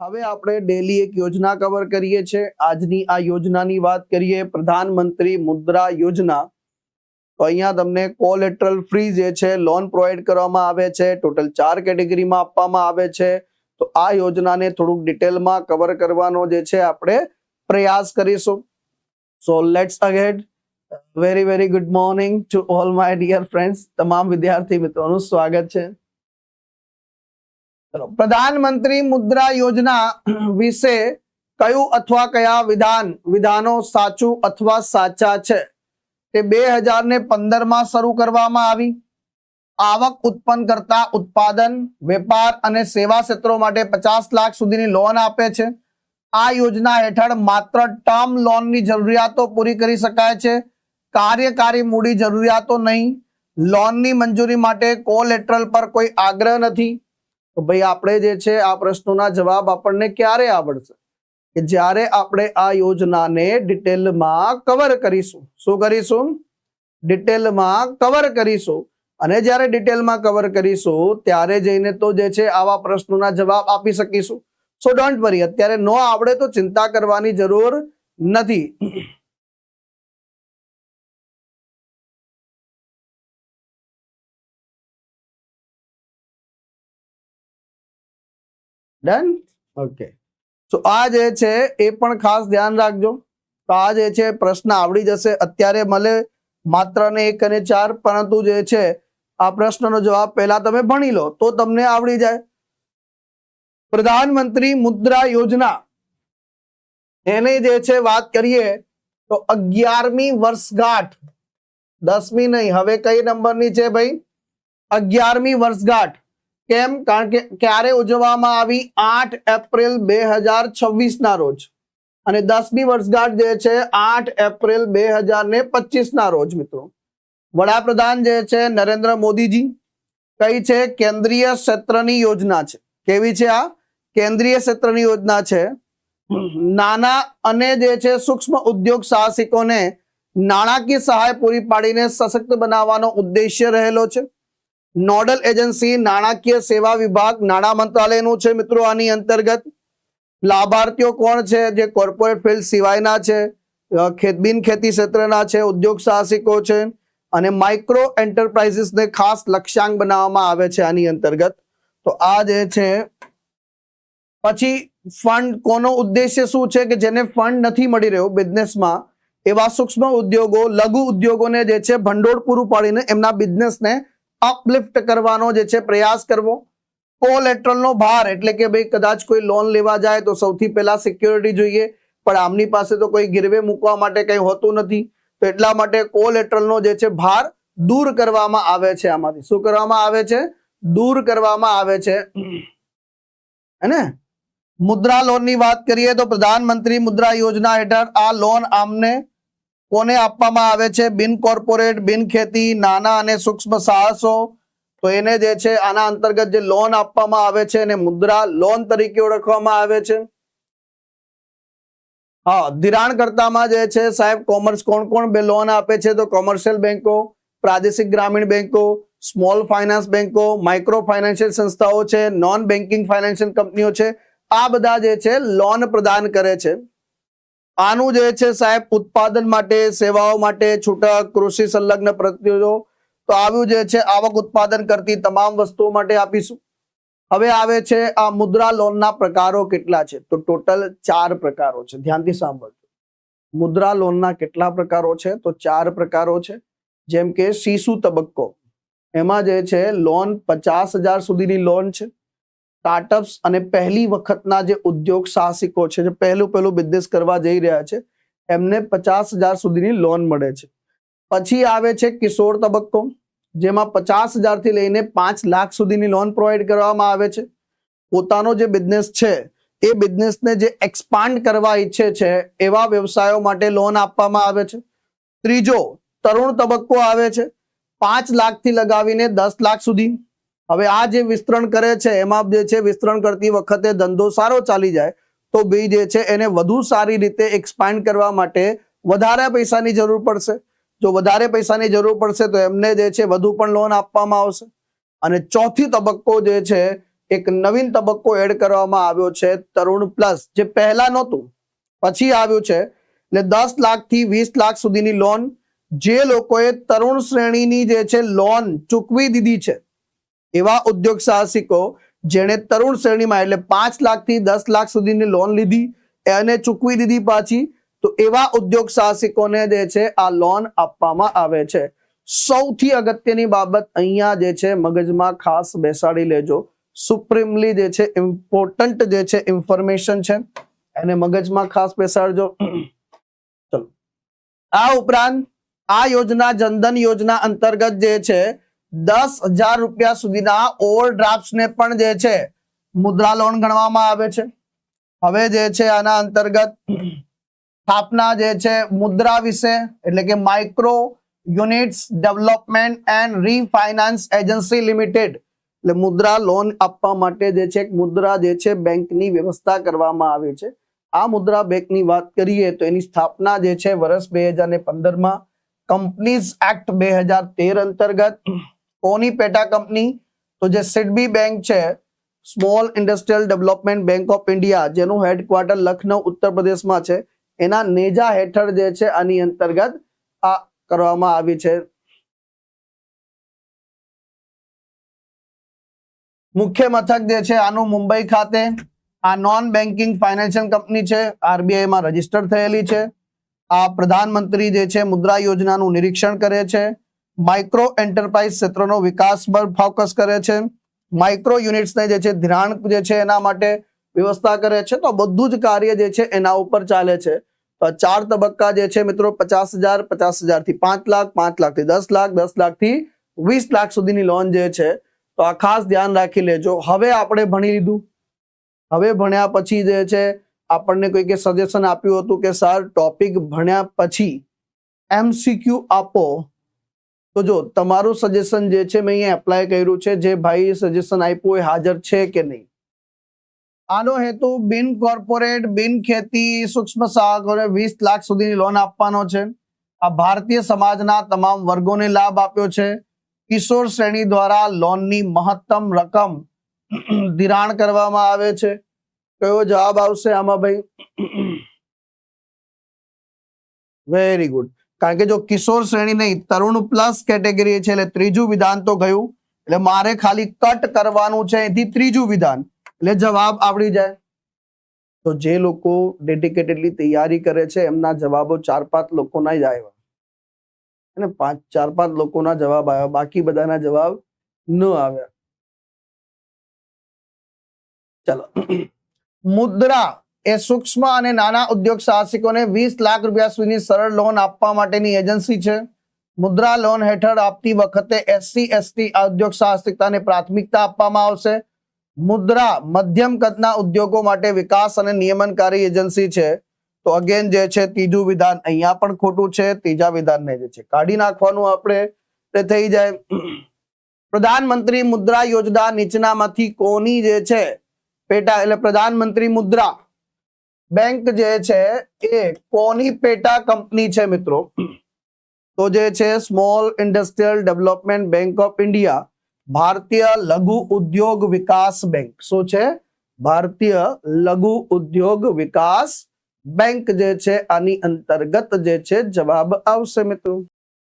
હવે આપણે ડેલી એક યોજના કવર કરીએ છીએ। આજની આ યોજનાની વાત કરીએ, પ્રધાનમંત્રી મુદ્રા યોજના। તો અહીંયા તમને કોલેટરલ ફ્રી જે છે લોન પ્રોવાઈડ કરવામાં આવે છે। ટોટલ 4 કેટેગરીમાં આપવામાં આવે છે। તો આ યોજનાને થોડુંક ડિટેલમાં કવર કરવાનો જે છે આપણે પ્રયાસ કરીશું। So let's ahead. Very very good morning to all my dear friends. તમામ વિદ્યાર્થી મિત્રોનું સ્વાગત છે। પ્રધાનમંત્રી મુદ્રા યોજના વિશે કયું અથવા કયા વિધાનો સાચું અથવા સાચા છે? તે 2015 માં શરૂ કરવામાં આવી। આવક ઉત્પન્ન કરતા ઉત્પાદન, વેપાર અને સેવા ક્ષેત્રો માટે 50 લાખ સુધીની લોન આપે છે। આ યોજના હેઠળ માત્ર ટર્મ લોનની જરૂરિયાતો પૂરી કરી શકાય છે, કાર્યકારી મૂડી જરૂરિયાતો નહીં। લોનની મંજૂરી માટે કોલેટરલ પર કોઈ આગ્રહ નથી। તો ભાઈ આપણે જે છે આ પ્રશ્નોના જવાબ આપણને ક્યારે આવડશે? કે જ્યારે આપણે આ યોજનાને ડિટેલમાં કવર કરીશું। શું કરીશું? ડિટેલમાં કવર કરીશું। અને જ્યારે ડિટેલમાં કવર કરીશું ત્યારે જઈને તો જે છે આવા પ્રશ્નોના જવાબ આપી શકીશું। સો ડોન્ટ વરી, અત્યારે નો આવડે તો ચિંતા કરવાની જરૂર નથી। ડન? ઓકે। તો આ જે છે એ પણ ખાસ ધ્યાન રાખજો। તો આ જે છે પ્રશ્ન આવડી જશે। અત્યારે મળે માત્ર ને 1 અને 4, પરંતુ જે છે આ પ્રશ્નનો જવાબ પહેલા તમે ભણી લો તો તમને આવડી જાય। પ્રધાનમંત્રી મુદ્રા યોજના એની જે છે વાત કરીએ તો 11મી વર્ષગાંઠ, 10મી નહીં, હવે કઈ નંબરની છે ભાઈ? 11મી વર્ષગાંઠ। કેમ? કારણ કે ક્યારે ઉજવવામાં આવી? 8 એપ્રિલ 2026 ના રોજ। અને 10મી વર્ષગાંઠ જે છે 8 એપ્રિલ 2025 ના રોજ મિત્રો। વડાપ્રધાન જે છે નરેન્દ્ર મોદીજી। કઈ છે? કેન્દ્રીય ક્ષેત્રની યોજના છે। કેવી છે આ? કેન્દ્રીય ક્ષેત્રની યોજના છે। નાના અને જે છે સૂક્ષ્મ ઉદ્યોગ સાહસિકોને નાણાકીય સહાય પૂરી પાડીને સશક્ત બનાવવાનો ઉદ્દેશ્ય રહેલો છે। નોડલ એજન્સી નાણાકીય સેવા વિભાગ નાણાં મંત્રાલયનું છે મિત્રો। આની અંતર્ગત લાભાર્થીઓ કોણ છે? જે કોર્પોરેટ ફિલ્ડ સિવાયના છે, બિન ખેતી ક્ષેત્રના છે, ઉદ્યોગ સાહસિકો છે અને માઇક્રો એન્ટરપ્રાઇઝિસને ખાસ લક્ષ્યાંક બનાવવામાં આવે છે આની અંતર્ગત। તો આ જે છે પછી ફંડ, કોનો ઉદ્દેશ્ય શું છે? કે જેને ફંડ નથી મળી રહ્યો બિઝનેસમાં, એવા સૂક્ષ્મ ઉદ્યોગો, લઘુ ઉદ્યોગોને જે છે ભંડોળ પૂરું પાડીને એમના બિઝનેસને અપલિફ્ટ કરવાનો જે છે પ્રયાસ કરવો। કોલેટરલનો ભાર એટલે કે ભાઈ કદાચ કોઈ લોન લેવા જાય તો સૌથી પહેલા સિક્યોરિટી જોઈએ, પણ આમની પાસે તો કોઈ ગીરવે મૂકવા માટે કંઈ હોતું નથી। તો એટલા માટે કોલેટરલનો જે છે ભાર દૂર કરવામાં આવે છે। આમાંથી શું કરવામાં આવે છે? દૂર કરવામાં આવે છે, હે ને? મુદ્રા લોનની વાત કરીએ તો પ્રધાનમંત્રી મુદ્રા યોજના હેઠળ આ લોન આમને કોને આપવામાં આવે છે? બિન કોર્પોરેટ, બિન ખેતી, નાના અને સૂક્ષ્મ સાહસો। તો એને જે છે આના અંતર્ગત જે લોન આપવામાં આવે છે એને મુદ્રા લોન તરીકે ઓળખવામાં આવે છે। હા, ધિરાણકર્તામાં જે છે સાહેબ કોમર્સ કોણ લોન આપે છે? તો કોમર્શિયલ બેંકો, પ્રાદેશિક ગ્રામીણ બેંકો, સ્મોલ ફાઇનાન્સ બેંકો, માઇક્રો ફાઇનાન્શિયલ સંસ્થાઓ છે, નોન બેન્કિંગ ફાઇનાન્શિયલ કંપનીઓ છે। આ બધા જે છે લોન પ્રદાન કરે છે। આનું જે છે સાહેબ ઉત્પાદન માટે, સેવાઓ માટે છૂટક, કૃષિ સંલગ્ન પ્રવૃત્તિઓ, તો આવ્યું જે છે આવક ઉત્પાદન કરતી તમામ વસ્તુઓ માટે આપીશું। હવે આવે છે આ મુદ્રા લોનના પ્રકારો કેટલા છે? તો ટોટલ 4 પ્રકારો છે। ધ્યાનથી સાંભળજો। મુદ્રા લોનના કેટલા પ્રકારો છે? તો 4 પ્રકારો છે। જેમ કે શિશુ તબક્કો, એમાં જે છે લોન 50,000 સુધીની લોન છે। સ્ટાર્ટઅપ્સ અને પહેલી વખતના જે ઉદ્યોગ સાહસિકો છે, જે પહેલું બિઝનેસ કરવા જઈ રહ્યા છે, એમને 50,000 સુધીની લોન મળે છે। પછી આવે છે કિશોર તબક્કો, જેમાં 50,000 થી લઈને 5 લાખ સુધીની લોન પ્રોવાઈડ કરવામાં આવે છે। પોતાનો જે બિઝનેસ છે એ બિઝનેસને જે એક્સપાન્ડ કરવા ઈચ્છે છે એવા વ્યવસાયો માટે લોન આપવામાં આવે છે। ત્રીજો તરુણ તબક્કો આવે છે, 5 લાખથી લગાવીને 10 લાખ સુધી। હવે આ જે વિસ્તરણ કરે છે એમાં જે છે વિસ્તરણ કરતી વખતે ધંધો સારો ચાલી જાય તો બી જે છે એને વધુ સારી રીતે એક્સપાન્ડ કરવા માટે વધારે પૈસાની જરૂર પડશે। જો વધારે પૈસાની જરૂર પડશે તો એમને જે છે વધુ પણ લોન આપવામાં આવશે। અને ચોથી તબક્કો જે છે એક નવીન તબક્કો એડ કરવામાં આવ્યો છે તરુણ પ્લસ, જે પહેલા નહોતું પછી આવ્યું છે. એટલે 10 લાખથી 20 લાખ સુધીની લોન જે લોકોએ તરુણ શ્રેણીની જે છે લોન ચૂકવી દીધી છે એવા ઉદ્યોગ સાહસિકો જેણે તરુણ શ્રેણીમાં એટલે 5 લાખથી 10 લાખ સુધીની લોન લીધી એને ચૂકવી દીધી પાછી, તો એવા ઉદ્યોગ સાહસિકોને જે છે આ લોન આપવામાં આવે છે. સૌથી અગત્યની બાબત અહીંયા જે છે મગજમાં ખાસ બેસાડી લેજો, સુપ્રીમલી જે છે ઇમ્પોર્ટન્ટ જે છે ઇન્ફોર્મેશન છે, એને મગજમાં ખાસ બેસાડજો. ચલો, આ ઉપરાંત આ યોજના જનધન યોજના અંતર્ગત જે છે 10,000 રૂપિયા સુધીના ઓવરડ્રાફ્ટ ને પણ જે છે મુદ્રા લોન ગણવામાં આવે છે. હવે જે છે આના અંતર્ગત સ્થાપના જે છે મુદ્રા વિશે એટલે કે micro units development and refinance agency limited, એટલે મુદ્રા લોન આપવા માટે જે છે મુદ્રા જે છે બેંકની વ્યવસ્થા કરવામાં આવી છે. આ મુદ્રા બેંકની વાત કરીએ તો એની સ્થાપના જે છે વર્ષ 2015માં કંપનીઝ એક્ટ 2013 અંતર્ગત. કોની પેટા કંપની? તો જે સિડબી બેંક છે, small industrial development bank of India, જેનું હેડક્વાર્ટર લખનઉ ઉત્તર પ્રદેશમાં છે, એના નેજા હેઠળ જે છે આની અંતર્ગત આ કરવામાં આવી છે. મુખ્ય મથક જે છે આનું મુંબઈ ખાતે. આ નોન બેન્કિંગ ફાઇનાન્શિયલ કંપની છે, આરબીઆઈ માં રજીસ્ટર થયેલી છે. આ પ્રધાનમંત્રી જે છે મુદ્રા યોજનાનું નિરીક્ષણ કરે છે, માઇક્રો એન્ટરપ્રાઇઝ ક્ષેત્રનો વિકાસ પર ફોકસ કરે છે, માઇક્રો યુનિટ્સને જે છે ધિરાણ જે છે એના માટે વ્યવસ્થા કરે છે. તો બધું જ કાર્ય જે છે એના ઉપર ચાલે છે. તો 4 તબક્કા જે છે મિત્રો 50,000, 50,000 થી 5 લાખ, 5 લાખ થી 10 લાખ, 10 લાખ થી 20 લાખ સુધીની લોન જે છે, તો આ ખાસ ધ્યાન રાખી લેજો. હવે આપણે ભણી લીધું. હવે ભણ્યા પછી જે છે આપણને કોઈકે સજેશન આપ્યું હતું કે સર ટોપિક ભણ્યા પછી MCQ આપો, તો જો તમારું સજેશન જે છે મેં અહીંયા એપ્લાય કર્યું છે. જે ભાઈ સજેશન આપ્યું એ હાજર છે કે નહીં? આનો હેતુ બિન કોર્પોરેટ બિન ખેતી સૂક્ષ્મ સાહકોને 20 લાખ સુધીની લોન આપવાનો છે. આ ભારતીય સમાજના તમામ વર્ગોને લાભ આપ્યો છે. કિશોર શ્રેણી દ્વારા લોનની મહત્તમ રકમ ધિરાણ કરવામાં આવે છે. કયો જવાબ આવશે આમાં ભાઈ? Very good. કારણ કે જો કિશોર શ્રેણી નહીં, તરુણ પ્લસ કેટેગરી છે એટલે ત્રીજું વિધાન તો ગયું, એટલે મારે ખાલી કટ કરવાનું છે એથી ત્રીજું વિધાન, એટલે જવાબ આવડી જાય. તો જે લોકો ડેડિકેટેડલી તૈયારી કરે છે એમના જવાબો 4-5 લોકોના જ આવ્યા અને 4-5 લોકોના જવાબ આવ્યા, બાકી બધાના જવાબ ન આવ્યા. ચલો, મુદ્રા એ સૂક્ષ્મ અને નાના ઉદ્યોગ સાહસિકોને 20 લાખ રૂપિયા સુધીની સરળ લોન આપવા માટેની એજન્સી છે. મુદ્રા લોન હેઠળ આપતી વખતે SC/ST ઉદ્યોગ સાહસિકતાને પ્રાથમિકતા આપવામાં આવશે. મુદ્રા મધ્યમ કદના ઉદ્યોગો માટે વિકાસ અને નિયમનકારી એજન્સી છે. તો અગેન જે છે ત્રીજું વિધાન અહીંયા પણ ખોટું છે, ત્રીજા વિધાનને જે છે કાઢી નાખવાનું આપણે તે થઈ જાય. પ્રધાનમંત્રી મુદ્રા યોજના નીચેનામાંથી કોની જે છે પેટા એટલે પ્રધાનમંત્રી મુદ્રા બેંક જે છે એ કોની પેટા કંપની છે મિત્રો? તો જે છે small industrial development bank of India, ભારતીય લઘુ ઉદ્યોગ વિકાસ બેંક. શું છે? ભારતીય લઘુ ઉદ્યોગ વિકાસ બેંક જે છે આની અંતર્ગત જે છે જવાબ આવશે મિત્રો.